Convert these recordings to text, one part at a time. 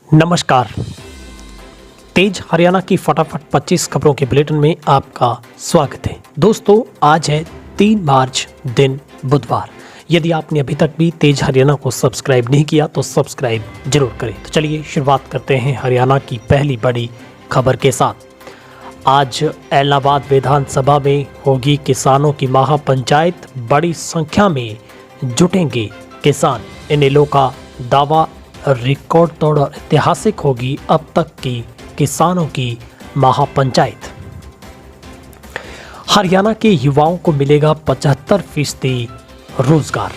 नमस्कार। तेज हरियाणा की फटाफट 25 खबरों के बुलेटिन में आपका स्वागत है। दोस्तों, आज है 3 मार्च दिन बुधवार। यदि आपने अभी तक भी तेज हरियाणा को सब्सक्राइब नहीं किया तो सब्सक्राइब जरूर करें। तो चलिए शुरुआत करते हैं हरियाणा की पहली बड़ी खबर के साथ। आज इलाहाबाद विधानसभा में होगी किसानों की महापंचायत, बड़ी संख्या में जुटेंगे किसान। इनेलो का दावा रिकॉर्ड तोड़ और ऐतिहासिक होगी अब तक की किसानों की महापंचायत। हरियाणा के युवाओं को मिलेगा 75% रोजगार।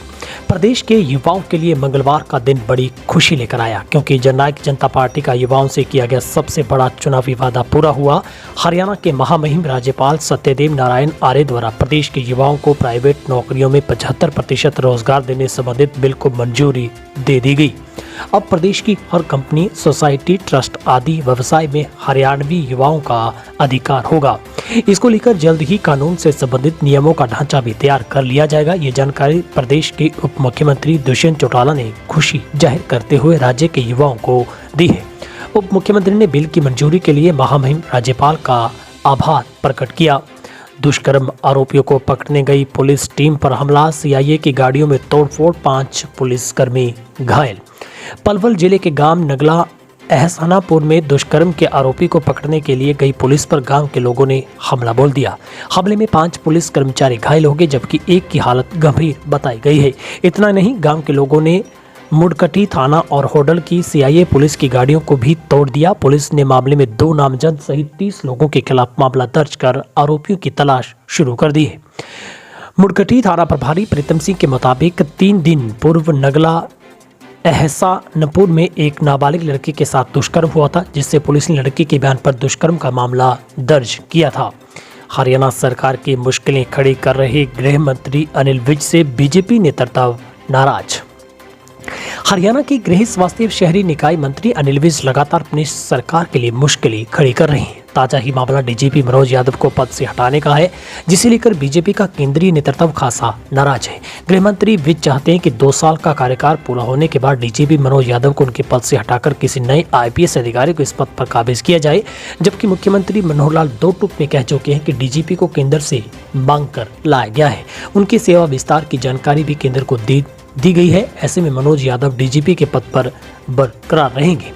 प्रदेश के युवाओं के लिए मंगलवार का दिन बड़ी खुशी लेकर आया, क्योंकि जननायक जनता पार्टी का युवाओं से किया गया सबसे बड़ा चुनावी वादा पूरा हुआ। हरियाणा के महामहिम राज्यपाल सत्यदेव नारायण आर्य द्वारा प्रदेश के युवाओं को प्राइवेट नौकरियों में 75% रोजगार देने संबंधित बिल को मंजूरी दे दी गई। अब प्रदेश की हर कंपनी, सोसाइटी, ट्रस्ट आदि व्यवसाय में हरियाणवी युवाओं का अधिकार होगा। इसको लेकर जल्द ही कानून से संबंधित नियमों का ढांचा भी तैयार कर लिया जाएगा। ये जानकारी प्रदेश के उप मुख्यमंत्री दुष्यंत चौटाला ने खुशी जाहिर करते हुए राज्य के युवाओं को दी है। उप मुख्यमंत्री ने बिल की मंजूरी के लिए महामहिम राज्यपाल का आभार प्रकट किया। दुष्कर्म आरोपियों को पकड़ने गई पुलिस टीम पर हमला, सीआईए की गाड़ियों में तोड़फोड़, 5 पुलिसकर्मी घायल। पलवल जिले के गांव नगला एहसानापुर में दुष्कर्म के आरोपी को पकड़ने के लिए गई पुलिस पर गांव के लोगों ने हमला बोल दिया। हमले में 5 पुलिस कर्मचारी घायल हो गए, जबकि एक की हालत गंभीर बताई गई है। इतना नहीं, गांव के लोगों ने मुड़कटी थाना और होडल की सीआईए पुलिस की गाड़ियों को भी तोड़ दिया। पुलिस ने मामले में 2 नामजद सहित 30 लोगों के खिलाफ मामला दर्ज कर आरोपियों की तलाश शुरू कर दी है। मुड़कटी थाना प्रभारी प्रीतम सिंह के मुताबिक 3 दिन पूर्व नगला एहसानपुर में एक नाबालिग लड़की के साथ दुष्कर्म हुआ था, जिससे पुलिस ने लड़की के बयान पर दुष्कर्म का मामला दर्ज किया था। हरियाणा सरकार की मुश्किलें खड़ी कर रहे गृह मंत्री अनिल विज से बीजेपी नेतृत्व नाराज। हरियाणा के गृह, स्वास्थ्य एवं शहरी निकाय मंत्री अनिल विज लगातार अपनी सरकार के लिए मुश्किलें खड़ी कर रहे हैं। ताजा ही मामला डीजीपी मनोज यादव को पद से हटाने का है, जिसे लेकर बीजेपी का केंद्रीय नेतृत्व खासा नाराज है। गृह मंत्री विज चाहते हैं कि 2 साल का कार्यकाल पूरा होने के बाद डीजीपी मनोज यादव को उनके पद से हटाकर किसी नए आईपीएस अधिकारी को इस पद पर काबिज किया जाए, जबकि मुख्यमंत्री मनोहर लाल 2 टूक में कह चुके हैं कि डीजीपी को केंद्र से मांग कर लाया गया है। उनकी सेवा विस्तार की जानकारी भी केंद्र को दी गई है। ऐसे में मनोज यादव डीजीपी के पद पर बरकरार रहेंगे।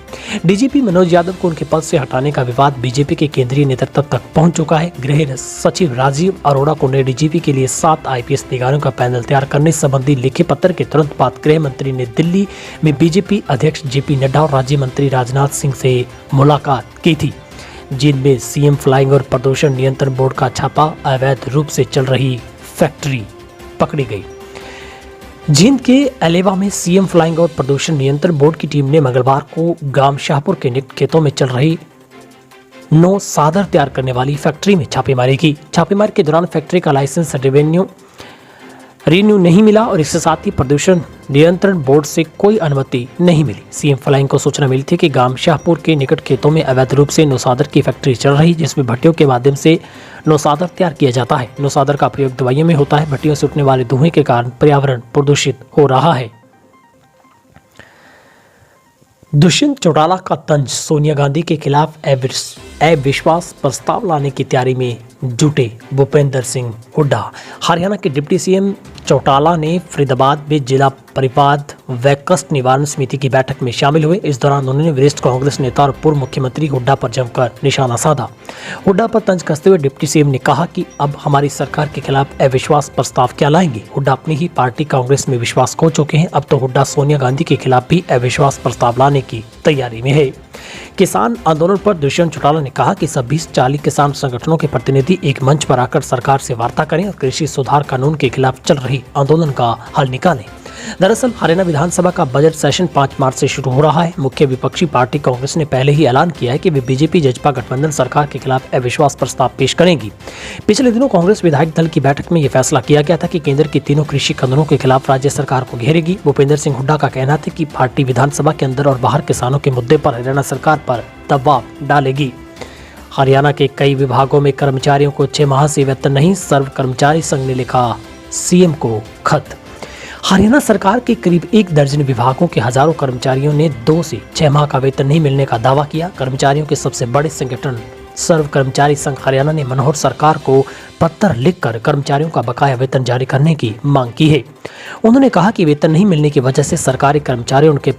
डीजीपी मनोज यादव को उनके पद से हटाने का विवाद बीजेपी के केंद्रीय नेतृत्व तक पहुंच चुका है। गृह सचिव राजीव अरोड़ा को नए डीजीपी के लिए 7 आईपीएस अधिकारियों का पैनल तैयार करने संबंधी लिखे पत्र के तुरंत बाद गृह मंत्री ने दिल्ली में बीजेपी अध्यक्ष जेपी नड्डा और राज्य मंत्री राजनाथ सिंह से मुलाकात की थी, जिनमें सीएम फ्लाइंग और प्रदूषण नियंत्रण बोर्ड का छापा, अवैध रूप से चल रही फैक्ट्री पकड़ी गई। जींद के अलेवा में सीएम फ्लाइंग और प्रदूषण नियंत्रण बोर्ड की टीम ने मंगलवार को गांव शाहपुर के निकट खेतों में चल रही नो सादर तैयार करने वाली फैक्ट्री में छापेमारी की। छापेमारी के दौरान फैक्ट्री का लाइसेंस रिन्यू नहीं मिला और इसके साथ ही प्रदूषण नियंत्रण बोर्ड से कोई अनुमति नहीं मिली। सीएम फ्लाइंग को सूचना मिली थी कि गांव शाहपुर के निकट खेतों में अवैध रूप से नौसादर की फैक्ट्री चल रही, जिसमें भट्टियों के माध्यम से नौसादर तैयार किया जाता है। नौसादर का प्रयोग दवाइयों में होता है। भट्टियों से उठने वाले धुएं के कारण पर्यावरण प्रदूषित हो रहा है। दुष्यंत चौटाला का तंज, सोनिया गांधी के खिलाफ अविश्वास प्रस्ताव लाने की तैयारी में जुटे भूपेंद्र सिंह हुड्डा। हरियाणा के डिप्टी सीएम चौटाला ने फरीदाबाद में जिला परिवाद व कष्ट निवारण समिति की बैठक में शामिल हुए। इस दौरान उन्होंने वरिष्ठ कांग्रेस नेता और पूर्व मुख्यमंत्री हुड्डा पर जमकर निशाना साधा। हुड्डा पर तंज कसते हुए डिप्टी सीएम ने कहा कि अब हमारी सरकार के खिलाफ अविश्वास प्रस्ताव क्या लाएंगे। हुड्डा अपनी ही पार्टी कांग्रेस में विश्वास खो चुके हैं। अब तो हुड्डा सोनिया गांधी के खिलाफ भी अविश्वास प्रस्ताव लाने की तैयारी में है। किसान आंदोलन पर दुष्यंत चौटाला ने कहा कि सभी 40 किसान संगठनों के प्रतिनिधि एक मंच पर आकर सरकार से वार्ता करें और कृषि सुधार कानून के खिलाफ चल रही आंदोलन का हल निकालें। दरअसल हरियाणा विधानसभा का बजट सेशन 5 मार्च से शुरू हो रहा है। मुख्य विपक्षी पार्टी कांग्रेस ने पहले ही ऐलान किया है कि वे बीजेपी जजपा गठबंधन सरकार के खिलाफ अविश्वास प्रस्ताव पेश करेंगी। पिछले दिनों कांग्रेस विधायक दल की बैठक में यह फैसला किया गया था कि केंद्र के तीनों कृषि कानूनों के खिलाफ राज्य सरकार को घेरेगी। भूपेंद्र सिंह हुड्डा का कहना था कि पार्टी विधानसभा के अंदर और बाहर किसानों के मुद्दे पर हरियाणा सरकार पर दबाव डालेगी। हरियाणा के कई विभागों में कर्मचारियों को 6 माह से वेतन नहीं, सर्व कर्मचारी संघ ने लिखा सीएम को खत। हरियाणा सरकार के करीब 1 दर्जन विभागों के हजारों कर्मचारियों ने 2 से 6 माह का वेतन नहीं मिलने का दावा किया। कर्मचारियों के सबसे बड़े संगठन सर्व कर्मचारी संघ हरियाणा ने मनोहर सरकार को पत्र लिखकर कर्मचारियों का बकाया वेतन जारी करने की मांग की है। उन्होंने कहा कि वेतन नहीं मिलने की वजह से सरकारी कर्मचारी उनके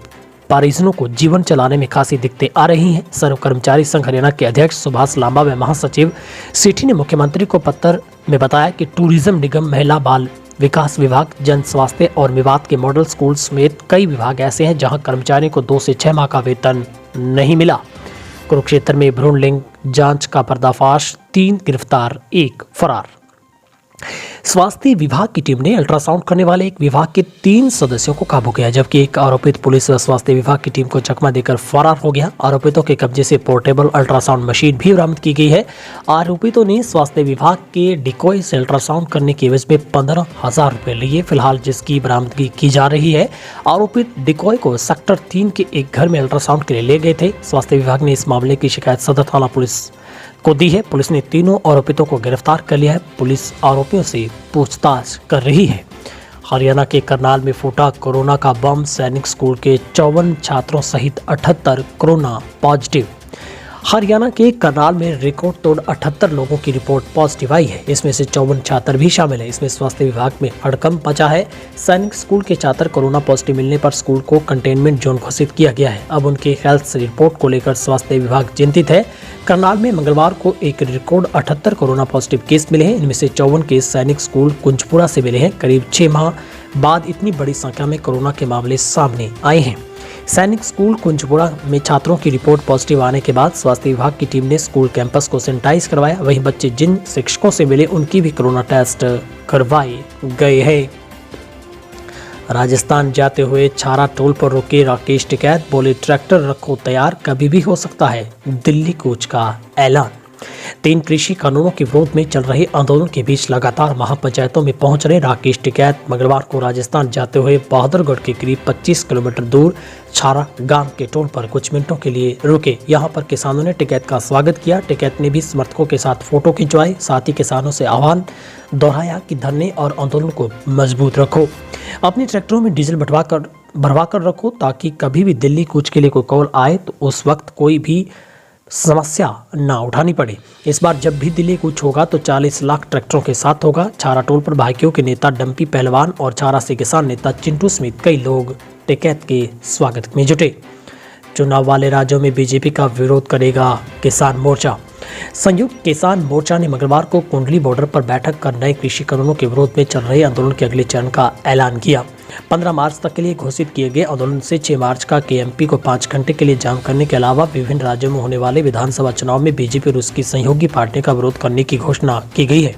परिजनों को जीवन चलाने में खासी दिक्कतें आ रही हैं। सर्व कर्मचारी संघ हरियाणा के अध्यक्ष सुभाष लांबा व महासचिव सेठी ने मुख्यमंत्री को पत्र में बताया कि टूरिज्म निगम, महिला बाल विकास विभाग, जन स्वास्थ्य और मेवात के मॉडल स्कूल समेत कई विभाग ऐसे हैं जहां कर्मचारियों को 2 से 6 माह का वेतन नहीं मिला। कुरुक्षेत्र में भ्रूण लिंग जांच का पर्दाफाश, 3 गिरफ्तार, 1 फरार। स्वास्थ्य विभाग की टीम ने अल्ट्रासाउंड करने वाले एक विभाग के 3 सदस्यों को काबू किया, जबकि एक आरोपित पुलिस व स्वास्थ्य विभाग की टीम को चकमा देकर फरार हो गया। आरोपितों के कब्जे से पोर्टेबल अल्ट्रासाउंड मशीन भी बरामद की गई है। आरोपितों ने स्वास्थ्य विभाग के डिकोय से अल्ट्रासाउंड करने के एवज में 15,000 रुपए लिए, फिलहाल जिसकी बरामदगी की जा रही है। आरोपित डिकोय को सेक्टर 3 के एक घर में अल्ट्रासाउंड के लिए ले गए थे। स्वास्थ्य विभाग ने इस मामले की शिकायत सदर थाना पुलिस को दी है। पुलिस ने तीनों आरोपितों को गिरफ्तार कर लिया है। पुलिस आरोपियों से पूछताछ कर रही है। हरियाणा के करनाल में फूटा कोरोना का बम, सैनिक स्कूल के 54 छात्रों सहित 78 कोरोना पॉजिटिव। हरियाणा के करनाल में रिकॉर्ड तोड़ 78 लोगों की रिपोर्ट पॉजिटिव आई है। इसमें से 54 छात्र भी शामिल है। इसमें स्वास्थ्य विभाग में हड़कंप मचा है। सैनिक स्कूल के छात्र कोरोना पॉजिटिव मिलने पर स्कूल को कंटेनमेंट जोन घोषित किया गया है। अब उनके हेल्थ रिपोर्ट को लेकर स्वास्थ्य विभाग चिंतित है। करनाल में मंगलवार को एक रिकॉर्ड 78 कोरोना पॉजिटिव केस मिले हैं। इनमें से 54 केस सैनिक स्कूल कुंजपुरा से मिले हैं। करीब 6 माह बाद इतनी बड़ी संख्या में कोरोना के मामले सामने आए हैं। सैनिक स्कूल कुंजपुरा में छात्रों की रिपोर्ट पॉजिटिव आने के बाद स्वास्थ्य विभाग की टीम ने स्कूल कैंपस को सैनिटाइज करवाया। वहीं बच्चे जिन शिक्षकों से मिले उनकी भी कोरोना टेस्ट करवाए गए हैं। राजस्थान जाते हुए छारा टोल पर रुके राकेश टिकैत, बोले ट्रैक्टर रखो तैयार, कभी भी हो सकता है दिल्ली कूच का ऐलान। 3 कृषि कानूनों के विरोध में चल रहे आंदोलन के बीच लगातार महापंचायतों में पहुंच रहे राकेश टिकैत मंगलवार को राजस्थान जाते हुए बहादुरगढ़ के करीब 25 किलोमीटर दूर छारा गांव के टोल पर कुछ मिनटों के लिए रुके। यहां पर किसानों ने टिकैत का स्वागत किया। टिकैत ने भी समर्थकों के साथ फोटो खिंचवाए। साथ ही किसानों से आह्वान दोहराया कि धरने और आंदोलन को मजबूत रखो, अपने ट्रैक्टरों में डीजल भरवा कर रखो, ताकि कभी भी दिल्ली कूच के लिए कोई कॉल आए तो उस वक्त कोई भी समस्या ना उठानी पड़े। इस बार जब भी दिल्ली कूच होगा तो 40 लाख ट्रैक्टरों के साथ होगा। छारा टोल पर भाइयों के नेता डंपी पहलवान और छारा से किसान नेता चिंटू समेत कई लोग टिकैत के स्वागत में जुटे। चुनाव वाले राज्यों में बीजेपी का विरोध करेगा किसान मोर्चा। संयुक्त किसान मोर्चा ने मंगलवार को कुंडली बॉर्डर पर बैठक कर नए कृषि कानूनों के विरोध में चल रहे आंदोलन के अगले चरण का ऐलान किया। 15 मार्च तक के लिए घोषित किए गए आंदोलन से 6 मार्च का केएमपी को 5 घंटे के लिए जाम करने के अलावा विभिन्न राज्यों में होने वाले विधानसभा चुनाव में बीजेपी और उसकी सहयोगी पार्टियों का विरोध करने की घोषणा की गई है।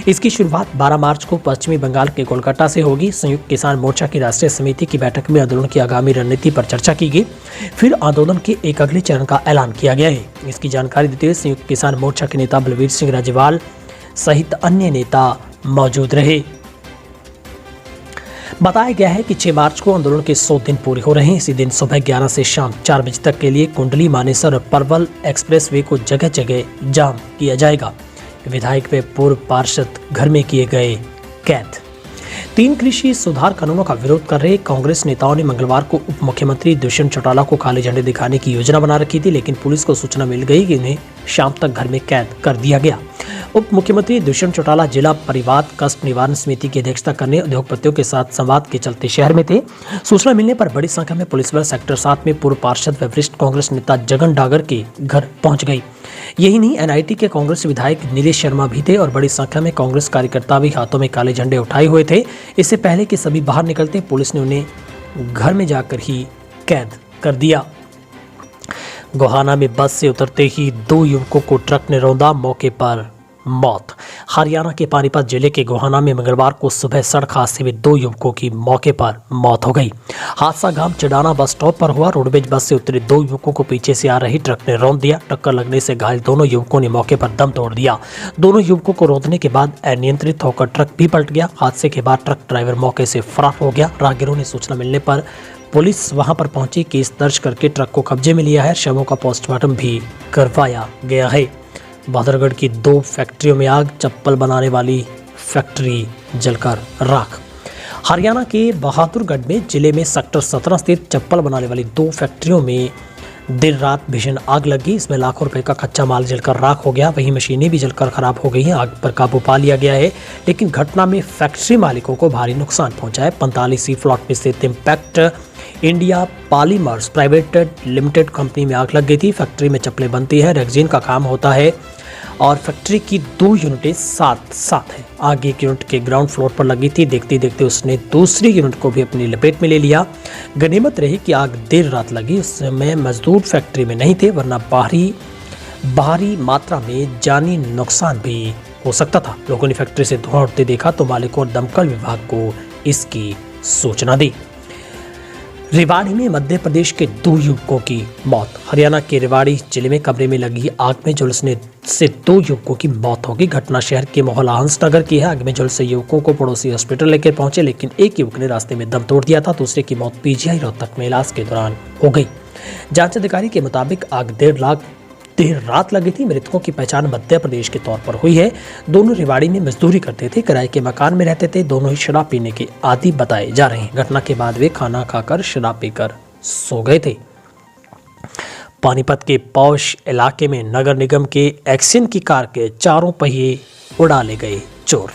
इसकी शुरुआत 12 मार्च को पश्चिमी बंगाल के कोलकाता से होगी। संयुक्त किसान मोर्चा की राष्ट्रीय समिति की बैठक में आंदोलन की आगामी रणनीति पर चर्चा की गई। फिर आंदोलन के एक अगले चरण का ऐलान किया गया है। इसकी जानकारी देते हुए संयुक्त किसान मोर्चा के नेता बलवीर सिंह राजेवाल सहित अन्य नेता मौजूद रहे। बताया गया है कि 6 मार्च को आंदोलन के 100 दिन पूरे हो रहे हैं। इसी दिन सुबह 11 से शाम 4 बजे तक के लिए कुंडली, मानेसर और परवल एक्सप्रेसवे को जगह जगह जाम किया जाएगा। विधायक व पूर्व पार्षद घर में किए गए कैद। 3 कृषि सुधार कानूनों का विरोध कर रहे कांग्रेस नेताओं ने मंगलवार को उप मुख्यमंत्री दुष्यंत चौटाला को काले झंडे दिखाने की योजना बना रखी थी, लेकिन पुलिस को सूचना मिल गई कि उन्हें शाम तक घर में कैद कर दिया गया। उप मुख्यमंत्री दुष्यंत चौटाला जिला परिवाद कष्ट निवारण समिति की अध्यक्षता करने उद्योगपतियों के साथ संवाद के चलते शहर में थे। सूचना मिलने पर बड़ी संख्या में पुलिस बल सेक्टर 7 में पूर्व पार्षद व वरिष्ठ कांग्रेस नेता जगन डागर के घर पहुंच गई। यही नहीं, एनआईटी के कांग्रेस विधायक नीलेश शर्मा भी थे और बड़ी संख्या में कांग्रेस कार्यकर्ता भी हाथों में काले झंडे उठाए हुए थे। इससे पहले कि सभी बाहर निकलते, पुलिस ने उन्हें घर में जाकर ही कैद कर दिया। गोहाना में बस से उतरते ही 2 युवकों को ट्रक ने रौंदा, मौके पर मौत। हरियाणा के पानीपत जिले के गोहाना में मंगलवार को सुबह सड़क हादसे में 2 युवकों की मौके पर मौत हो गई। हादसा गांव चिडाना बस स्टॉप पर हुआ। रोडवेज बस से उतरे 2 युवकों को पीछे से आ रही ट्रक ने रौंद दिया। टक्कर लगने से घायल दोनों युवकों ने मौके पर दम तोड़ दिया। दोनों युवकों को रौंदने के बाद अनियंत्रित होकर ट्रक भी पलट गया। हादसे के बाद ट्रक ड्राइवर मौके से फरार हो गया। राहगीरों ने सूचना मिलने पर पुलिस वहां पर पहुंची, केस दर्ज करके ट्रक को कब्जे में लिया है। शवों का पोस्टमार्टम भी करवाया गया है। बहादुरगढ़ की 2 फैक्ट्रियों में आग, चप्पल बनाने वाली फैक्ट्री जलकर राख। हरियाणा के बहादुरगढ़ में जिले में सेक्टर 17 स्थित चप्पल बनाने वाली 2 फैक्ट्रियों में देर रात भीषण आग लगी। इसमें लाखों रुपए का कच्चा माल जलकर राख हो गया। वहीं मशीनें भी जलकर खराब हो गई हैं। आग पर काबू पा लिया गया है, लेकिन घटना में फैक्ट्री मालिकों को भारी नुकसान पहुंचा है। 45 प्लॉट में स्थित impact India polymers private limited company में आग लग गई थी। फैक्ट्री में चप्पलें बनती है, रेक्सिन का काम होता है और फैक्ट्री की 2 यूनिटें साथ साथ है। आग एक यूनिट के ग्राउंड फ्लोर पर लगी थी। देखते देखते उसने दूसरी यूनिट को भी अपनी लपेट में ले लिया। गनीमत रही कि आग देर रात लगी। उस समय मजदूर फैक्ट्री में नहीं थे, वरना भारी मात्रा में जानी नुकसान भी हो सकता था। लोगों ने फैक्ट्री से धुआं उठते देखा तो मालिकों और दमकल विभाग को इसकी सूचना दी। रेवाड़ी में मध्य प्रदेश के 2 युवकों की मौत। हरियाणा के रेवाड़ी जिले में कमरे में लगी आग में झुलसने से 2 युवकों की मौत होगी। घटना शहर के मोहल्ला हंसनगर की है। आग में झुलसे युवकों को पड़ोसी हॉस्पिटल लेकर पहुंचे, लेकिन एक युवक ने रास्ते में दम तोड़ दिया था। दूसरे की मौत पीजीआई रोहतक में इलाज के दौरान हो गई। जांच अधिकारी के मुताबिक आग देर रात लगी थी। मृतकों की पहचान मध्य प्रदेश के तौर पर हुई है। दोनों रेवाड़ी में मजदूरी करते थे, किराए के मकान में रहते थे। दोनों ही शराब पीने के आदी बताए जा रहे हैं। घटना के बाद वे खाना खाकर शराब पीकर सो गए थे। पानीपत के पौष इलाके में नगर निगम के एक्सियन की कार के 4 पहिए उड़ा ले गए चोर।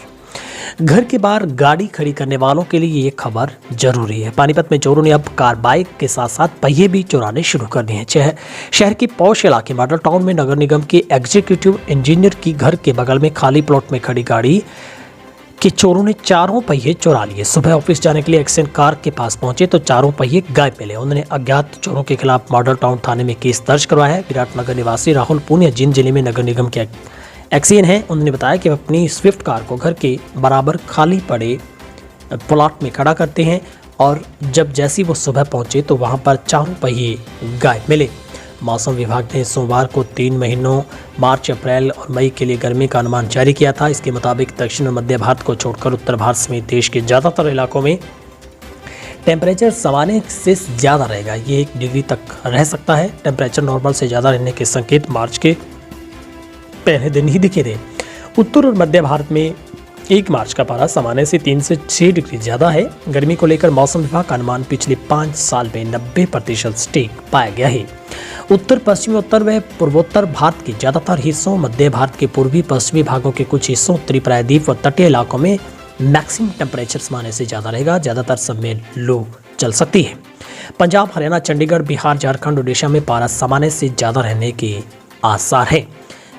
घर के बाहर गाड़ी खड़ी करने वालों के लिए ये खबर जरूरी है। पानीपत में चोरों ने अब कार बाइक के साथ साथ पहिए भी चुराने शुरू कर दिए हैं। शहर के पौष इलाके मॉडल टाउन में नगर निगम के एग्जीक्यूटिव इंजीनियर की घर के बगल में खाली प्लॉट में खड़ी गाड़ी के चोरों ने 4 पहिए चुरा लिए। सुबह ऑफिस जाने के लिए एक्सेंट कार के पास पहुंचे तो 4 पहिए गायब मिले। उन्होंने अज्ञात चोरों के खिलाफ मॉडल टाउन थाने में केस दर्ज करवाया है। विराटनगर निवासी राहुल पूनिया जिन जिले में नगर निगम के एक्सियन है, उन्होंने बताया कि अपनी स्विफ्ट कार को घर के बराबर खाली पड़े प्लॉट में खड़ा करते हैं और जब जैसी वो सुबह पहुंचे तो वहां पर 4 पहिए गायब मिले। मौसम विभाग ने सोमवार को 3 महीनों मार्च, अप्रैल और मई के लिए गर्मी का अनुमान जारी किया था। इसके मुताबिक दक्षिण और मध्य भारत को छोड़कर उत्तर भारत समेत देश के ज़्यादातर इलाकों में टेम्परेचर सामान्य से ज़्यादा रहेगा। ये 1 डिग्री तक रह सकता है। टेम्परेचर नॉर्मल से ज़्यादा रहने के संकेत मार्च के पहले दिन ही दिखे थे। उत्तर और मध्य भारत में 1 मार्च का पारा सामान्य से 3 से 6 डिग्री ज़्यादा है। गर्मी को लेकर मौसम विभाग का अनुमान पिछले 5 साल में 90% स्टेक पाया गया है। उत्तर पश्चिमी, उत्तर व पूर्वोत्तर भारत के ज़्यादातर हिस्सों, मध्य भारत के पूर्वी पश्चिमी भागों के कुछ हिस्सों, उत्तरी प्रायद्वीप और तटीय इलाकों में मैक्सिमम टेम्परेचर सामान्य से ज़्यादा रहेगा। ज़्यादातर समय लू चल सकती है। पंजाब, हरियाणा, चंडीगढ़, बिहार, झारखंड, उड़ीसा में पारा सामान्य से ज़्यादा रहने के आसार हैं।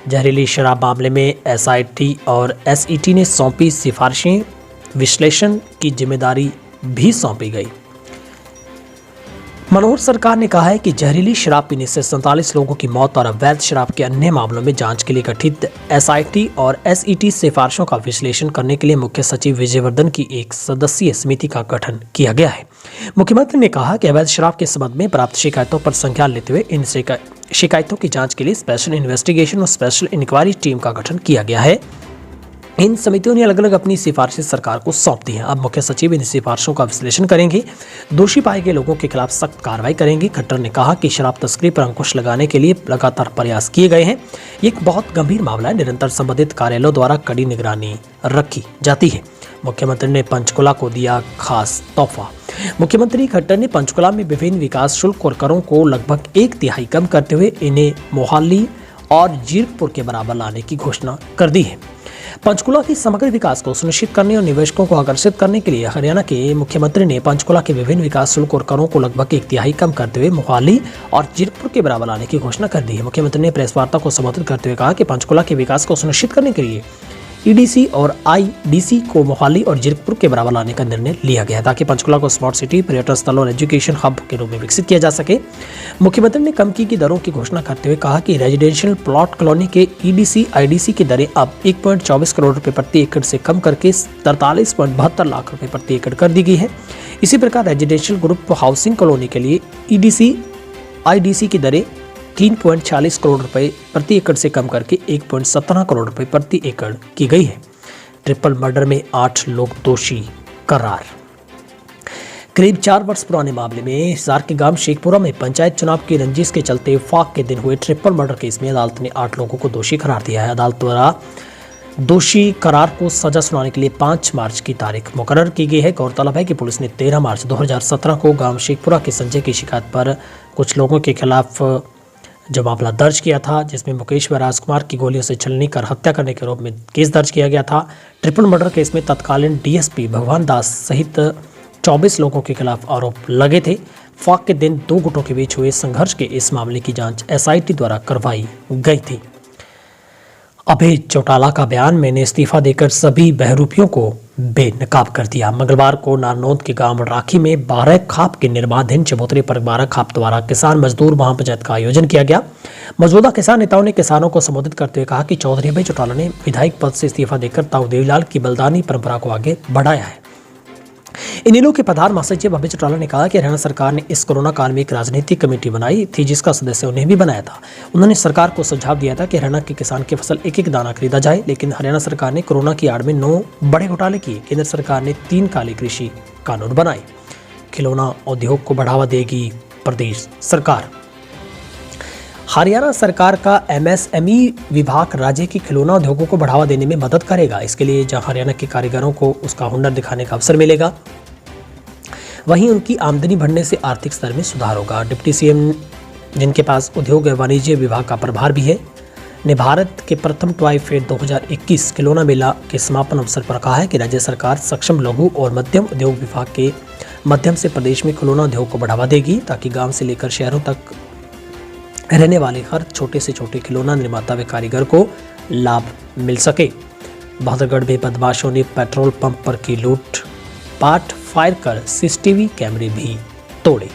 जहरीली शराब मामले में एसआईटी और एसईटी ने सौंपी सिफारिशें, विश्लेषण की जिम्मेदारी भी सौंपी गई। मनोहर सरकार ने कहा है कि जहरीली शराब पीने से 47 लोगों की मौत और अवैध शराब के अन्य मामलों में जांच के लिए गठित एसआईटी और एसईटी सिफारिशों का विश्लेषण करने के लिए मुख्य सचिव विजयवर्धन की एक सदस्यीय समिति का गठन किया गया है। मुख्यमंत्री ने कहा कि अवैध शराब के संबंध में प्राप्त शिकायतों पर संज्ञान लेते हुए इन शिकायतों की जांच के लिए स्पेशल इन्वेस्टिगेशन और स्पेशल इंक्वायरी टीम का गठन किया गया है। इन समितियों ने अलग अलग अपनी सिफारिशें सरकार को सौंप दी हैं। अब मुख्य सचिव इन सिफारिशों का विश्लेषण करेंगे, दोषी पाए गए लोगों के खिलाफ सख्त कार्रवाई करेंगे। खट्टर ने कहा कि शराब तस्करी पर अंकुश लगाने के लिए लगातार प्रयास किए गए हैं। ये एक बहुत गंभीर मामला है। निरंतर संबंधित कार्यालयों द्वारा कड़ी निगरानी रखी जाती है। मुख्यमंत्री ने पंचकुला को दिया खास तोहफा। मुख्यमंत्री खट्टर ने पंचकुला में विभिन्न विकास शुल्क और करों को लगभग 1/3 कम करते हुए इन्हें मोहाली और जीरकपुर के बराबर लाने की घोषणा कर दी है। पंचकुला के समग्र विकास को सुनिश्चित करने और निवेशकों को आकर्षित करने के लिए हरियाणा के मुख्यमंत्री ने पंचकुला के विभिन्न विकास शुल्क और करों को लगभग 1/3 कम करते हुए मोहाली और जीरकपुर के बराबर लाने की घोषणा कर दी है। मुख्यमंत्री ने प्रेस वार्ता को संबोधित करते हुए कहा कि पंचकुला के विकास को सुनिश्चित करने के लिए ईडीसी और आईडीसी को मोहाली और जीरकपुर के बराबर लाने का निर्णय लिया गया ताकि पंचकुला को स्मार्ट सिटी, पर्यटन स्थल और एजुकेशन हब के रूप में विकसित किया जा सके। मुख्यमंत्री ने कम की दरों की घोषणा करते हुए कहा कि रेजिडेंशियल प्लॉट कॉलोनी के ईडीसी आईडीसी की दरें अब 1.24 करोड़ रुपए प्रति एकड़ से कम करके 43.72 लाख रुपए प्रति एकड़ कर दी गई है। इसी प्रकार रेजिडेंशियल ग्रुप हाउसिंग कॉलोनी के लिए ईडीसी आईडीसी की दरें 3.40 करोड़ रुपए प्रति एकड़ से कम करके 1.17 करोड़ रुपए प्रति एकड़ की गई है। ट्रिपल मर्डर में 8 लोग दोषी करार। करीब 4 वर्ष पुराने मामले में हिसार के गांव शेखपुरा में पंचायत चुनाव की रंजिश के चलते फाक के दिन हुए ट्रिपल मर्डर केस में अदालत ने 8 लोगों को दोषी करार दिया है। अदालत द्वारा दोषी करार को सजा सुनाने के लिए 5 मार्च की तारीख मुकर्रर की गई है। गौरतलब है कि पुलिस ने 13 मार्च 2017 को गांव शेखपुरा के संजय की शिकायत पर कुछ लोगों के खिलाफ जो मामला दर्ज किया था, जिसमें मुकेश व राजकुमार की गोलियों से छलनी कर हत्या करने के आरोप में केस दर्ज किया गया था। ट्रिपल मर्डर केस में तत्कालीन डीएसपी भगवान दास सहित 24 लोगों के खिलाफ आरोप लगे थे। फाक के दिन 2 गुटों के बीच हुए संघर्ष के इस मामले की जांच एसआईटी द्वारा करवाई गई थी। अभय चौटाला का बयान, मैंने इस्तीफा देकर सभी बहरूपियों को बेनकाब कर दिया। मंगलवार को नारनौंद के गांव राखी में 12 खाप के निर्माणाधीन चबूतरे पर 12 खाप द्वारा किसान मजदूर महापंचायत का आयोजन किया गया। मौजूदा किसान नेताओं ने किसानों को संबोधित करते हुए कहा कि चौधरी अभय चौटाला ने विधायक पद से इस्तीफा देकर ताऊ देवीलाल की बलिदानी परंपरा को आगे बढ़ाया है। इनेलो के प्रधान महासचिव अभय चौटाला ने कहा कि हरियाणा सरकार ने इस कोरोना काल में एक राजनीतिक कमेटी बनाई थी, जिसका सदस्य उन्हें भी बनाया था। उन्होंने सरकार को सुझाव दिया था कि हरियाणा के किसान की फसल एक एक दाना खरीदा जाए, लेकिन हरियाणा सरकार ने कोरोना की आड़ में 9 बड़े घोटाले किए। केंद्र सरकार ने 3 काले कृषि कानून बनाए। खिलौना उद्योग को बढ़ावा देगी प्रदेश सरकार। हरियाणा सरकार का एमएसएमई विभाग राज्य के खिलौना उद्योगों को बढ़ावा देने में मदद करेगा। इसके लिए जहां हरियाणा के कारीगरों को उसका हुनर दिखाने का अवसर मिलेगा, वहीं उनकी आमदनी बढ़ने से आर्थिक स्तर में सुधार होगा। डिप्टी सीएम, जिनके पास उद्योग एवं वाणिज्य विभाग का प्रभार भी है, ने भारत के प्रथम टॉय फेयर 2021 खिलौना मेला के समापन अवसर पर कहा है कि राज्य सरकार सक्षम लघु और मध्यम उद्योग विभाग के माध्यम से प्रदेश में खिलौना उद्योग को बढ़ावा देगी, ताकि गाँव से लेकर शहरों तक रहने वाले हर छोटे से छोटे खिलौना निर्माता व कारीगर को लाभ मिल सके। बहादुरगढ़ में बदमाशों ने पेट्रोल पंप पर की लूटपाट, फायर कर सीसीटीवी कैमरे भी तोड़े।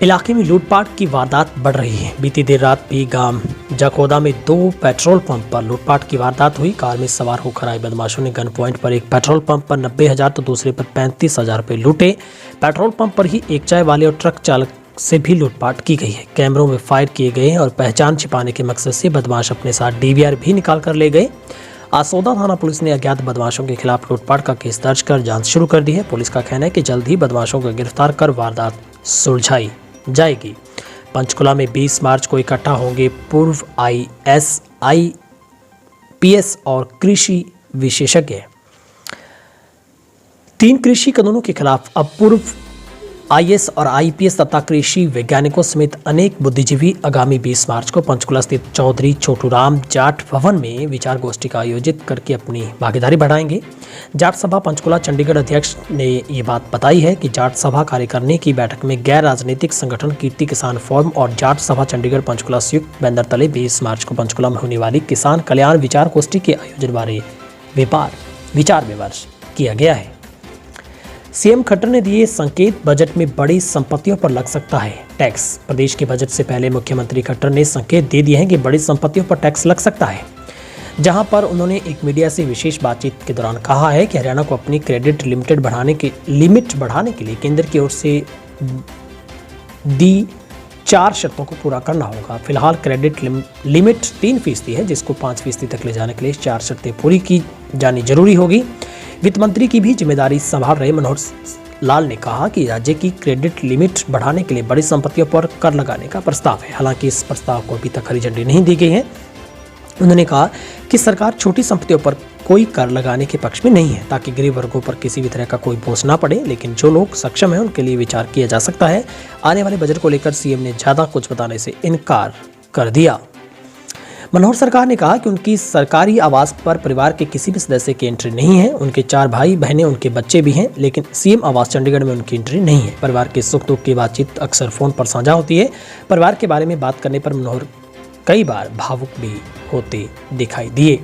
इलाके में लूटपाट की वारदात बढ़ रही है। बीती देर रात भी गांव जाखोदा में 2 पेट्रोल पंप पर लूटपाट की वारदात हुई। कार में सवार होकर आए बदमाशों ने गन पॉइंट पर एक पेट्रोल पंप पर 90,000 तो दूसरे पर 35,000 रुपये लूटे। पेट्रोल पंप पर ही एक चाय वाले और ट्रक चालक से भी लूटपाट की गई है। कैमरों में फायर किए गए हैं और पहचान छिपाने के मकसद से बदमाश अपने साथ डीवीआर भी निकाल कर ले गए। आसोदा थाना पुलिस ने अज्ञात बदमाशों के खिलाफ लूटपाट का केस दर्ज कर जांच शुरू कर दी है। पुलिस का कहना है कि जल्द ही बदमाशों को गिरफ्तार कर वारदात सुलझाई जाएगी। पंचकुला में 20 मार्च को इकट्ठा होंगे पूर्व आईएएस, आईपीएस और कृषि विशेषज्ञ। 3 कृषि कानूनों के खिलाफ अब पूर्व आईएएस और आईपीएस तथा कृषि वैज्ञानिकों समेत अनेक बुद्धिजीवी आगामी 20 मार्च को पंचकुला स्थित चौधरी छोटूराम जाट भवन में विचार गोष्ठी का आयोजित करके अपनी भागीदारी बढ़ाएंगे। जाट सभा पंचकुला चंडीगढ़ अध्यक्ष ने ये बात बताई है कि जाट सभा कार्यकारिणी की बैठक में गैर राजनीतिक संगठन कीर्ति किसान फोरम और जाट सभा चंडीगढ़ पंचकुला संयुक्त बैनर तले 20 मार्च को पंचकुला में होने वाली किसान कल्याण विचार गोष्ठी के आयोजन बारे विचार विमर्श किया गया है। सीएम खट्टर ने दिए संकेत, बजट में बड़ी संपत्तियों पर लग सकता है टैक्स। प्रदेश के बजट से पहले मुख्यमंत्री खट्टर ने संकेत दे दिए हैं कि बड़ी संपत्तियों पर टैक्स लग सकता है, जहां पर उन्होंने एक मीडिया से विशेष बातचीत के दौरान कहा है कि हरियाणा को अपनी क्रेडिट लिमिट बढ़ाने के लिए केंद्र की ओर से दी 4 शर्तों को पूरा करना होगा। फिलहाल क्रेडिट लिमिट 3% है, जिसको 5% तक ले जाने के लिए 4 शर्तें पूरी की जानी जरूरी होगी। वित्त मंत्री की भी जिम्मेदारी संभाल रहे मनोहर लाल ने कहा कि राज्य की क्रेडिट लिमिट बढ़ाने के लिए बड़ी संपत्तियों पर कर लगाने का प्रस्ताव है। हालांकि इस प्रस्ताव को अभी तक हरी झंडी नहीं दी गई है। उन्होंने कहा कि सरकार छोटी संपत्तियों पर कोई कर लगाने के पक्ष में नहीं है, ताकि गरीब वर्गों पर किसी भी तरह का कोई बोझ ना पड़े, लेकिन जो लोग सक्षम हैं उनके लिए विचार किया जा सकता है। आने वाले बजट को लेकर सीएम ने ज्यादा कुछ बताने से इनकार कर दिया। मनोहर सरकार ने कहा कि उनकी सरकारी आवास पर परिवार के किसी भी सदस्य की एंट्री नहीं है। उनके 4 भाई बहनें, उनके बच्चे भी हैं, लेकिन सीएम आवास चंडीगढ़ में उनकी एंट्री नहीं है। परिवार के सुख दुख की बातचीत अक्सर फोन पर साझा होती है। परिवार के बारे में बात करने पर मनोहर कई बार भावुक भी होते दिखाई दिए।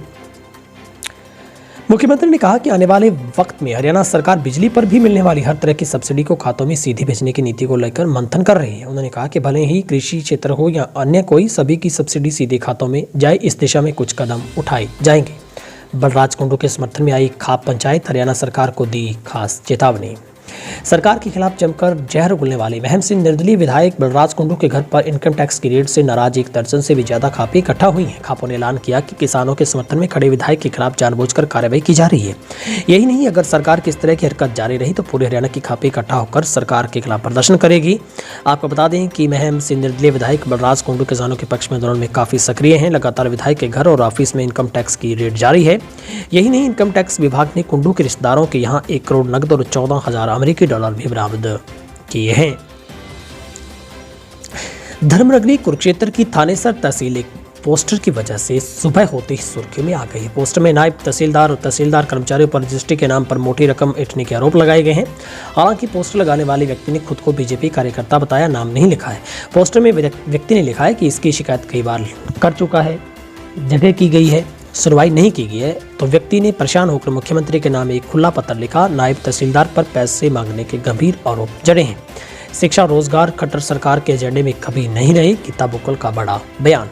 मुख्यमंत्री ने कहा कि आने वाले वक्त में हरियाणा सरकार बिजली पर भी मिलने वाली हर तरह की सब्सिडी को खातों में सीधे भेजने की नीति को लेकर मंथन कर रही है। उन्होंने कहा कि भले ही कृषि क्षेत्र हो या अन्य कोई, सभी की सब्सिडी सीधे खातों में जाए, इस दिशा में कुछ कदम उठाए जाएंगे। बलराज कुंडू के समर्थन में आई खाप पंचायत, हरियाणा सरकार को दी खास चेतावनी। सरकार के खिलाफ जमकर जहर उगलने वाले महम से निर्दलीय विधायक बलराज कुंडू के घर पर इनकम टैक्स की रेड से नाराज 1 दर्जन से भी ज्यादा खापे इकट्ठा हुई हैं। खापों ने ऐलान किया कि किसानों के समर्थन में खड़े विधायक के खिलाफ जानबूझकर कार्रवाई की जा रही है। यही नहीं, अगर सरकार की इस तरह की हरकत जारी रही तो पूरे हरियाणा की खापे इकट्ठा होकर सरकार के खिलाफ प्रदर्शन करेगी। आपको बता दें कि महम से निर्दलीय विधायक बलराज कुंडू किसानों के पक्ष में आंदोलन में काफी सक्रिय हैं। लगातार विधायक के घर और ऑफिस में इनकम टैक्स की रेड जारी है। यही नहीं, इनकम टैक्स विभाग ने कुंडू के रिश्तेदारों के यहाँ 1 करोड़ नकद और 14,000 अमेरिकी डॉलर भी बरामद किए हैं। धर्मनगरी कुरुक्षेत्र की थानेसर तहसील एक पोस्टर की वजह से सुबह होते ही सुर्खियों में आ गई है। पोस्टर में नायब तहसीलदार और तहसीलदार कर्मचारियों पर रजिस्ट्री के नाम पर मोटी रकम ऐंठने के आरोप लगाए गए हैं। हालांकि पोस्टर लगाने वाले व्यक्ति ने खुद को बीजेपी कार्यकर्ता बताया, नाम नहीं लिखा है। पोस्टर में व्यक्ति ने लिखा है कि इसकी शिकायत कई बार कर चुका है, जगह की गई है, सुनवाई नहीं की गई है। तो व्यक्ति ने परेशान होकर मुख्यमंत्री के नाम एक खुला पत्र लिखा। नायब तहसीलदार पर पैसे मांगने के गंभीर आरोप जड़े हैं। शिक्षा रोजगार खट्टर सरकार के एजेंडे में कभी नहीं रही, गीता बुक्कल का बड़ा बयान।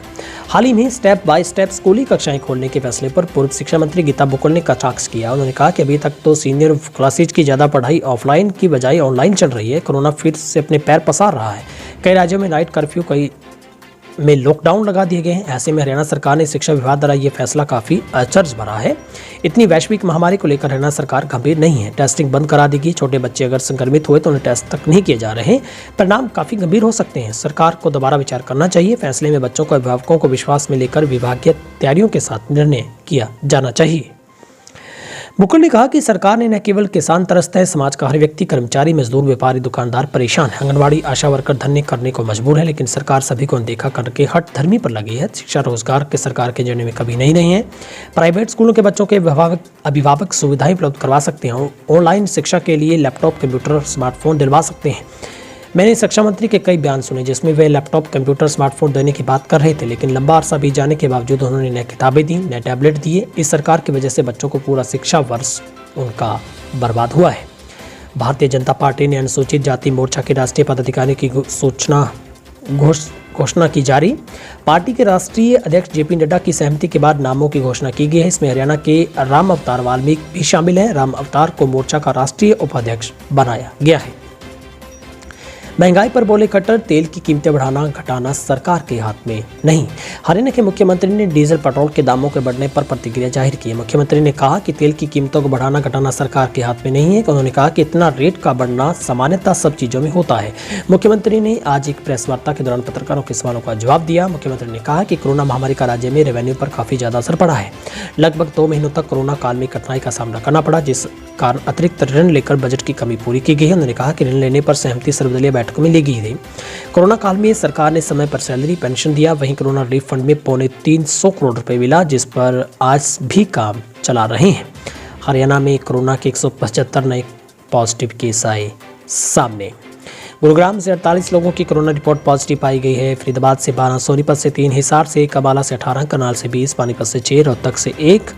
हाल ही में स्टेप बाय स्टेप स्कूली कक्षाएं खोलने के फैसले पर पूर्व शिक्षा मंत्री गीता बुक्कल ने कटाक्ष किया। उन्होंने कहा कि अभी तक तो सीनियर क्लासेज की ज्यादा पढ़ाई ऑफलाइन की बजाय ऑनलाइन चल रही है। कोरोना फिर से अपने पैर पसार रहा है। कई राज्यों में नाइट कर्फ्यू, कई में लॉकडाउन लगा दिए गए हैं। ऐसे में हरियाणा सरकार ने शिक्षा विभाग द्वारा ये फैसला काफी अचरज भरा है। इतनी वैश्विक महामारी को लेकर हरियाणा सरकार गंभीर नहीं है। टेस्टिंग बंद करा देगी। छोटे बच्चे अगर संक्रमित हुए तो उन्हें टेस्ट तक नहीं किए जा रहे। परिणाम काफी गंभीर हो सकते हैं। सरकार को दोबारा विचार करना चाहिए। फैसले में बच्चों को, अभिभावकों को विश्वास में लेकर विभागीय तैयारियों के साथ निर्णय किया जाना चाहिए। बुक्कल ने कहा कि सरकार ने न केवल किसान त्रस्त है, समाज का हर व्यक्ति, कर्मचारी, मजदूर, व्यापारी, दुकानदार परेशान है। आंगनबाड़ी, आशा वर्कर धरने करने को मजबूर है, लेकिन सरकार सभी को अनदेखा करके हट धर्मी पर लगी है। शिक्षा रोजगार के सरकार के एजेंडे में कभी नहीं रही है। प्राइवेट स्कूलों के बच्चों के अभिभावक सुविधाएं उपलब्ध करवा सकते हैं। ऑनलाइन शिक्षा के लिए लैपटॉप, कंप्यूटर, स्मार्टफोन दिलवा सकते हैं। मैंने शिक्षा मंत्री के कई बयान सुने जिसमें वे लैपटॉप, कंप्यूटर, स्मार्टफोन देने की बात कर रहे थे, लेकिन लंबा अरसा बीत जाने के बावजूद उन्होंने न किताबें दी, न टैबलेट दिए। इस सरकार की वजह से बच्चों को पूरा शिक्षा वर्ष उनका बर्बाद हुआ है। भारतीय जनता पार्टी ने अनुसूचित जाति मोर्चा के राष्ट्रीय पदाधिकारी की घोषणा की जारी। पार्टी के राष्ट्रीय अध्यक्ष जेपी नड्डा की सहमति के बाद नामों की घोषणा की गई है। इसमें हरियाणा के राम अवतार वाल्मीकि भी शामिल है। राम अवतार को मोर्चा का राष्ट्रीय उपाध्यक्ष बनाया गया है। महंगाई पर बोले खट्टर, तेल की कीमतें बढ़ाना घटाना सरकार के हाथ में नहीं। हरियाणा के मुख्यमंत्री ने डीजल पेट्रोल के दामों के बढ़ने पर प्रतिक्रिया जाहिर की है। मुख्यमंत्री ने कहा कि तेल की कीमतों को बढ़ाना घटाना सरकार के हाथ में नहीं है। उन्होंने कहा कि इतना रेट का बढ़ना सामान्यतः सब चीजों में होता है। मुख्यमंत्री ने आज एक प्रेस वार्ता के दौरान पत्रकारों के सवालों का जवाब दिया। मुख्यमंत्री ने कहा कि कोरोना महामारी का राज्य में रेवेन्यू पर काफी ज्यादा असर पड़ा है। लगभग 2 महीनों तक कोरोना काल में कठिनाई का सामना करना पड़ा, जिस कारण अतिरिक्त ऋण लेकर बजट की कमी पूरी की गई है। उन्होंने कहा कि ऋण लेने पर सहमति सर्वदलीय बैठकों में ली गई थी। कोरोना काल में सरकार ने समय पर सैलरी, पेंशन दिया। वहीं कोरोना रिलीफ फंड में 325 करोड़ रुपए मिला, जिस पर आज भी काम चला रहे हैं। हरियाणा में कोरोना के 175 नए पॉजिटिव केस आए सामने। गुरुग्राम से 48 लोगों की कोरोना रिपोर्ट पॉजिटिव पाई गई है। फरीदाबाद से 12, सोनीपत से 3, हिसार से 1, अम्बाला से 18, करनाल से 20, पानीपत से 6, रोहतक से 1,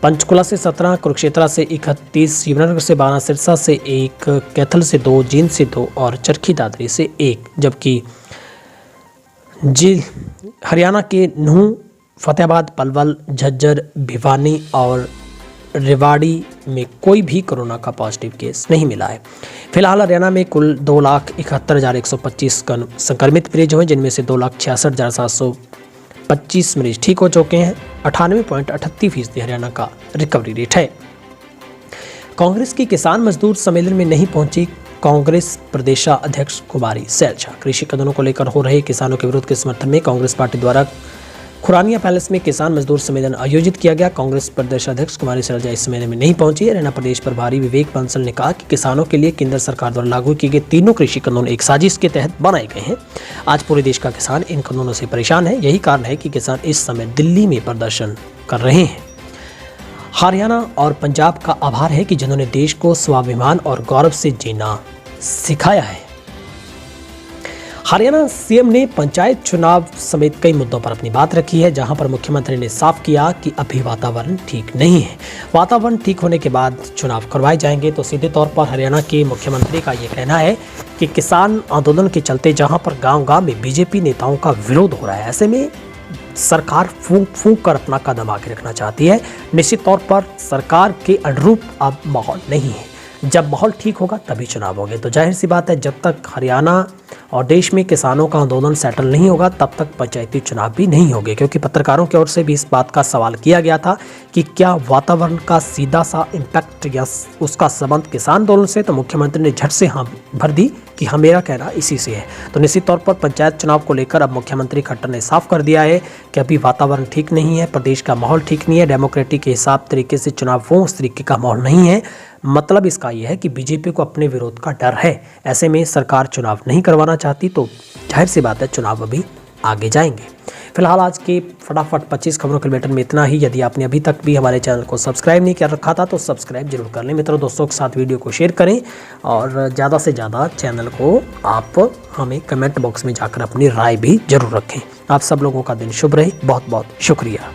पंचकुला से 17, कुरुक्षेत्र से 31, यमुनानगर से 12, सिरसा से 1, कैथल से 2, जींद से 2 और चरखी दादरी से 1। जबकि हरियाणा के नूंह, फतेहाबाद, पलवल, झज्जर, भिवानी और रेवाड़ी में कोई भी कोरोना का पॉजिटिव केस नहीं मिला है। फिलहाल हरियाणा में कुल 2,71,125 संक्रमित मरीज हुए, जिनमें से 2,66,725 मरीज ठीक हो चुके हैं। 98.38% हरियाणा का रिकवरी रेट है। कांग्रेस की किसान मजदूर सम्मेलन में नहीं पहुंची कांग्रेस प्रदेशाध्यक्ष कुमारी सैलजा। कृषि कानूनों को लेकर हो रहे किसानों के विरोध के समर्थन में कांग्रेस पार्टी द्वारा खुरानिया पैलेस में किसान मजदूर सम्मेलन आयोजित किया गया। कांग्रेस प्रदेशाध्यक्ष कुमारी सैलजा इस सम्मेलन में नहीं पहुंची। हरियाणा प्रदेश प्रभारी विवेक बंसल ने कहा कि किसानों के लिए केंद्र सरकार द्वारा लागू किए गए तीनों कृषि कानून एक साजिश के तहत बनाए गए हैं। आज पूरे देश का किसान इन कानूनों से परेशान है। यही कारण है कि किसान इस समय दिल्ली में प्रदर्शन कर रहे हैं। हरियाणा और पंजाब का आभार है कि जिन्होंने देश को स्वाभिमान और गौरव से जीना सिखाया है। हरियाणा सीएम ने पंचायत चुनाव समेत कई मुद्दों पर अपनी बात रखी है, जहां पर मुख्यमंत्री ने साफ किया कि अभी वातावरण ठीक नहीं है। वातावरण ठीक होने के बाद चुनाव करवाए जाएंगे। तो सीधे तौर पर हरियाणा के मुख्यमंत्री का ये कहना है कि किसान आंदोलन के चलते जहां पर गांव-गांव में बीजेपी नेताओं का विरोध हो रहा है, ऐसे में सरकार फूंक फूंक कर अपना कदम आगे रखना चाहती है। निश्चित तौर पर सरकार के अनुरूप अब माहौल नहीं है। जब माहौल ठीक होगा तभी चुनाव होंगे। तो जाहिर सी बात है, जब तक हरियाणा और देश में किसानों का आंदोलन सेटल नहीं होगा तब तक पंचायती चुनाव भी नहीं होंगे। क्योंकि पत्रकारों की ओर से भी इस बात का सवाल किया गया था कि क्या वातावरण का सीधा सा इम्पैक्ट या उसका संबंध किसान आंदोलन से, तो मुख्यमंत्री ने झट से हाँ भर दी कि हाँ मेरा कहना इसी से है। तो निश्चित तौर पर पंचायत चुनाव को लेकर अब मुख्यमंत्री खट्टर ने साफ कर दिया है कि अभी वातावरण ठीक नहीं है, प्रदेश का माहौल ठीक नहीं है, डेमोक्रेटिक के हिसाब तरीके से चुनाव हो उस तरीके का माहौल नहीं है। मतलब इसका यह है कि बीजेपी को अपने विरोध का डर है। ऐसे में सरकार चुनाव नहीं करवाना चाहती, तो जाहिर सी बात है चुनाव अभी आगे जाएंगे। फिलहाल आज के फटाफट 25 खबरों के बुलेटिन में इतना ही। यदि आपने अभी तक भी हमारे चैनल को सब्सक्राइब नहीं कर रखा था तो सब्सक्राइब जरूर कर लें। मित्रों दोस्तों के साथ वीडियो को शेयर करें और ज़्यादा से ज़्यादा चैनल को आप हमें कमेंट बॉक्स में जाकर अपनी राय भी जरूर रखें। आप सब लोगों का दिन शुभ रहे। बहुत बहुत शुक्रिया।